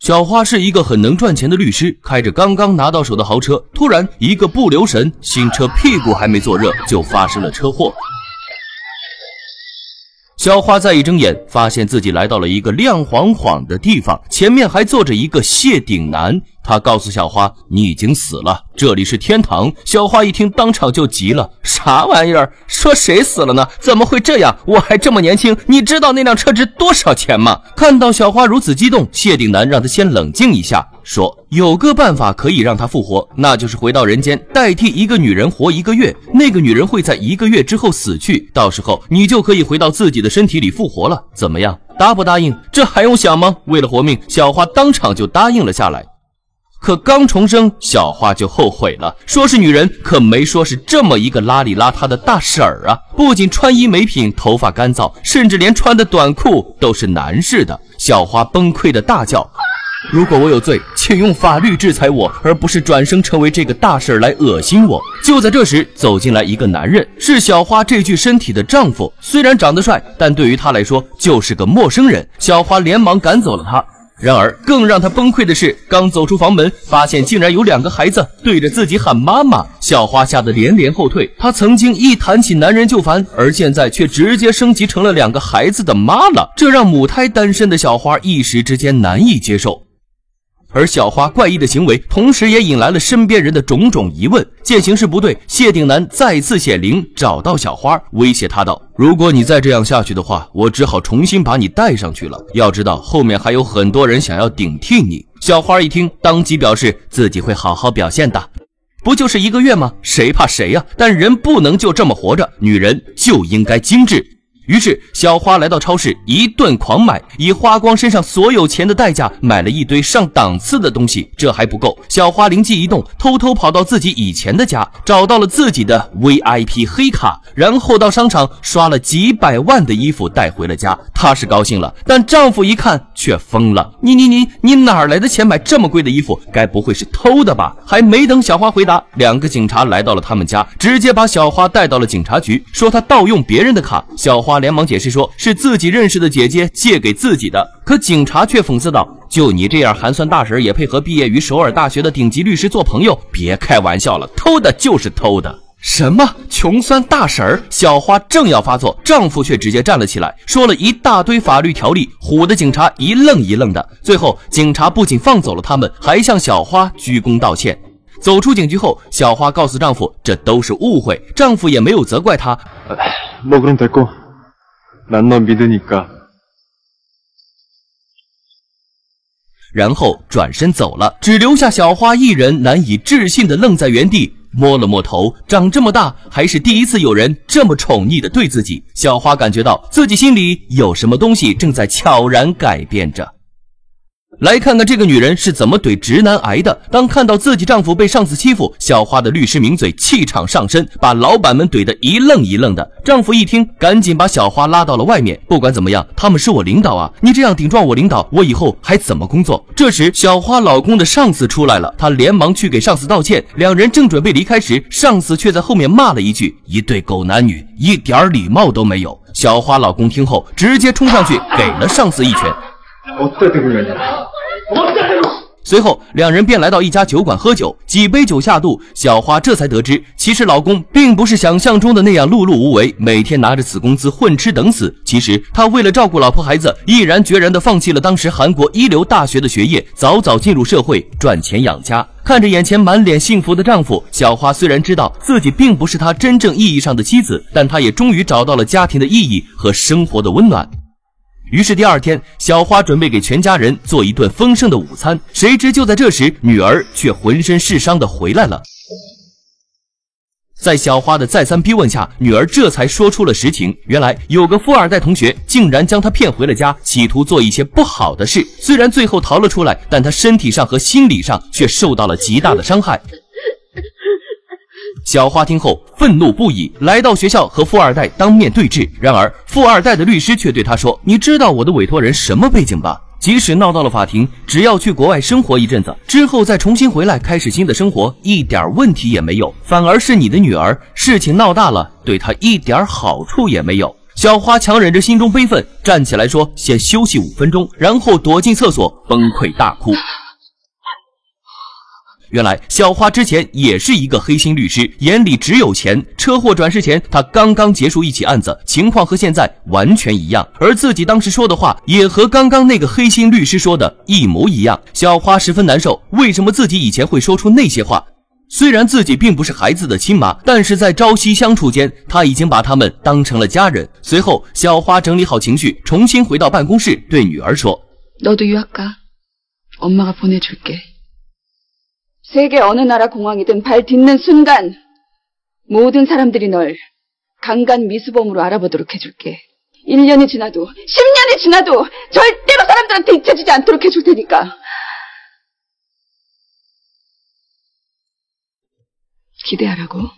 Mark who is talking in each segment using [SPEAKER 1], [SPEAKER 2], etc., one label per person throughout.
[SPEAKER 1] 小花是一个很能赚钱的律师，开着刚刚拿到手的豪车，突然一个不留神，新车屁股还没坐热就发生了车祸。小花再一睁眼，发现自己来到了一个亮晃晃的地方，前面还坐着一个谢顶男。他告诉小花，你已经死了，这里是天堂。小花一听当场就急了，啥玩意儿？说谁死了呢？怎么会这样？我还这么年轻，你知道那辆车值多少钱吗？看到小花如此激动，谢顶男让她先冷静一下，说有个办法可以让她复活，那就是回到人间，代替一个女人活1个月，那个女人会在1个月之后死去，到时候你就可以回到自己的身体里复活了，怎么样？答不答应？这还用想吗？为了活命，小花当场就答应了下来。可刚重生，小花就后悔了，说是女人，可没说是这么一个邋里邋遢的大婶儿啊！不仅穿衣没品，头发干燥，甚至连穿的短裤都是男士的。小花崩溃的大叫：如果我有罪，请用法律制裁我，而不是转生成为这个大婶来恶心我。就在这时，走进来一个男人，是小花这具身体的丈夫，虽然长得帅，但对于他来说就是个陌生人。小花连忙赶走了他。然而更让他崩溃的是，刚走出房门，发现竟然有2个孩子对着自己喊妈妈。小花吓得连连后退，她曾经一谈起男人就烦，而现在却直接升级成了2个孩子的妈了，这让母胎单身的小花一时之间难以接受。而小花怪异的行为同时也引来了身边人的种种疑问。见形势不对，谢顶男再次显灵，找到小花，威胁她道：如果你再这样下去的话，我只好重新把你带上去了，要知道后面还有很多人想要顶替你。小花一听，当即表示自己会好好表现的。不就是1个月吗？谁怕谁呀？但人不能就这么活着，女人就应该精致。于是小花来到超市，一顿狂买，以花光身上所有钱的代价买了一堆上档次的东西。这还不够，小花灵机一动，偷偷跑到自己以前的家，找到了自己的 VIP 黑卡，然后到商场刷了几百万的衣服带回了家。她是高兴了，但丈夫一看却疯了，你哪来的钱买这么贵的衣服？该不会是偷的吧？还没等小花回答，2个警察来到了他们家，直接把小花带到了警察局，说她盗用别人的卡。小花连忙解释说是自己认识的姐姐借给自己的，可警察却讽刺道：就你这样还算大婶，也配合毕业于首尔大学的顶级律师做朋友？别开玩笑了，偷的就是偷的。什么穷酸大婶儿？小花正要发作，丈夫却直接站了起来，说了一大堆法律条例，唬得警察一愣一愣的。最后警察不仅放走了他们，还向小花鞠躬道歉。走出警局后，小花告诉丈夫这都是误会，丈夫也没有责怪她。
[SPEAKER 2] 뭐 그럼 됐고 난 너 믿으니까。
[SPEAKER 1] 然后转身走了，只留下小花一人难以置信地愣在原地，摸了摸头，长这么大还是第一次有人这么宠溺地对自己。小花感觉到自己心里有什么东西正在悄然改变着。来看看这个女人是怎么怼直男癌的。当看到自己丈夫被上司欺负，小花的律师名嘴气场上身，把老板们怼得一愣一愣的。丈夫一听，赶紧把小花拉到了外面，不管怎么样，他们是我领导啊，你这样顶撞我领导，我以后还怎么工作？这时小花老公的上司出来了，他连忙去给上司道歉。2人正准备离开时，上司却在后面骂了一句：一对狗男女，一点礼貌都没有。小花老公听后直接冲上去给了上司一拳。随后2人便来到一家酒馆喝酒，几杯酒下肚，小花这才得知，其实老公并不是想象中的那样碌碌无为，每天拿着死工资混吃等死。其实他为了照顾老婆孩子，毅然决然地放弃了当时韩国一流大学的学业，早早进入社会赚钱养家。看着眼前满脸幸福的丈夫，小花虽然知道自己并不是他真正意义上的妻子，但她也终于找到了家庭的意义和生活的温暖。于是第2天，小花准备给全家人做一顿丰盛的午餐，谁知就在这时，女儿却浑身是伤的回来了。在小花的再三逼问下，女儿这才说出了实情。原来有个富二代同学竟然将她骗回了家，企图做一些不好的事。虽然最后逃了出来，但她身体上和心理上却受到了极大的伤害。小花听后愤怒不已，来到学校和富二代当面对质。然而富二代的律师却对他说：你知道我的委托人什么背景吧？即使闹到了法庭，只要去国外生活一阵子之后再重新回来开始新的生活，一点问题也没有。反而是你的女儿，事情闹大了，对她一点好处也没有。小花强忍着心中悲愤，站起来说先休息5分钟，然后躲进厕所崩溃大哭。原来小花之前也是一个黑心律师，眼里只有钱。车祸转世前，她刚刚结束一起案子，情况和现在完全一样，而自己当时说的话也和刚刚那个黑心律师说的一模一样。小花十分难受，为什么自己以前会说出那些话？虽然自己并不是孩子的亲妈，但是在朝夕相处间，她已经把他们当成了家人。随后，小花整理好情绪，重新回到办公室，对女儿说：“
[SPEAKER 3] 너도 유학 가. 엄마가 보내줄게. 세계 어느 나라 공항이든 발 딛는 순간 모든 사람들이 널 강간 미수범으로 알아보도록 해줄게. 1년이 지나도 10년이 지나도 절대로 사람들한테 잊혀지지 않도록 해줄 테니까. 기대하라고.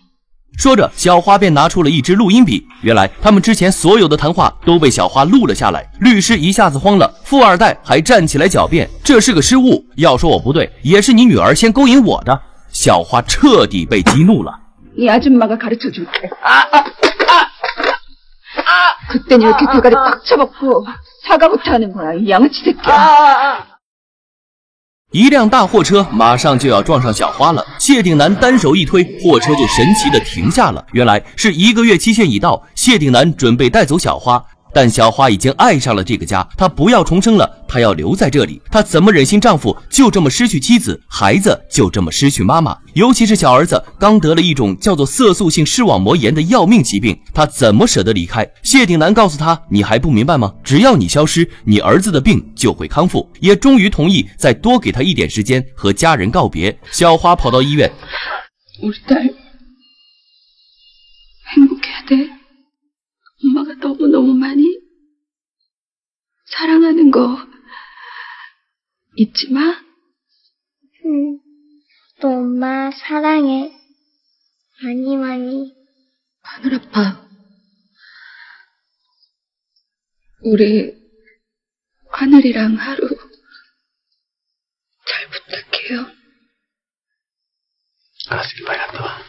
[SPEAKER 1] 说着，小花便拿出了一支录音笔。原来他们之前所有的谈话都被小花录了下来。律师一下子慌了，富二代还站起来狡辩，这是个失误，要说我不对，也是你女儿先勾引我的。小花彻底被激怒了。
[SPEAKER 3] 이 아줌마가 가르쳐줄게. 그땐 이렇게 대가리 딱 쳐먹고 사과부터 하는 거야, 이 양아치 새끼야.
[SPEAKER 1] 一辆大货车马上就要撞上小花了，谢顶男单手一推，货车就神奇的停下了。原来是1个月期限已到，谢顶男准备带走小花，但小花已经爱上了这个家，她不要重生了，她要留在这里。她怎么忍心丈夫就这么失去妻子，孩子就这么失去妈妈？尤其是小儿子刚得了一种叫做色素性视网膜炎的要命疾病，她怎么舍得离开？谢顶男告诉她：“你还不明白吗？只要你消失，你儿子的病就会康复。”也终于同意再多给他一点时间和家人告别。小花跑到医院，
[SPEAKER 3] 우리 딸 행복해야 돼. 엄마가 너무너무 많이 사랑하는 거 잊지 마.
[SPEAKER 4] 응, 또 엄마 사랑해. 많이 많이.
[SPEAKER 3] 하늘 아파. 우리 하늘이랑 하루 잘 부탁해요.
[SPEAKER 2] Gracias, Pagato.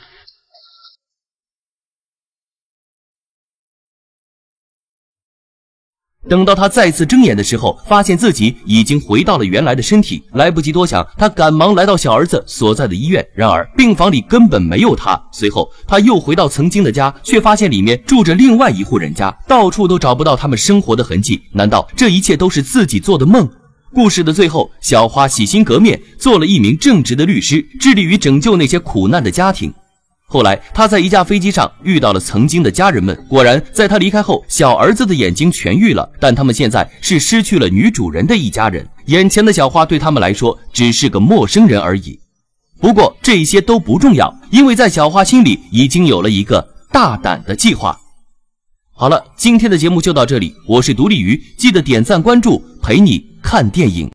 [SPEAKER 1] 等到他再次睁眼的时候，发现自己已经回到了原来的身体，来不及多想，他赶忙来到小儿子所在的医院。然而病房里根本没有他。随后他又回到曾经的家，却发现里面住着另外一户人家，到处都找不到他们生活的痕迹。难道这一切都是自己做的梦？故事的最后，小花洗心革面，做了一名正直的律师，致力于拯救那些苦难的家庭。后来他在一架飞机上遇到了曾经的家人们，果然在他离开后，小儿子的眼睛痊愈了，但他们现在是失去了女主人的一家人，眼前的小花对他们来说只是个陌生人而已。不过这些都不重要，因为在小花心里已经有了一个大胆的计划。好了，今天的节目就到这里，我是独立鱼，记得点赞关注，陪你看电影。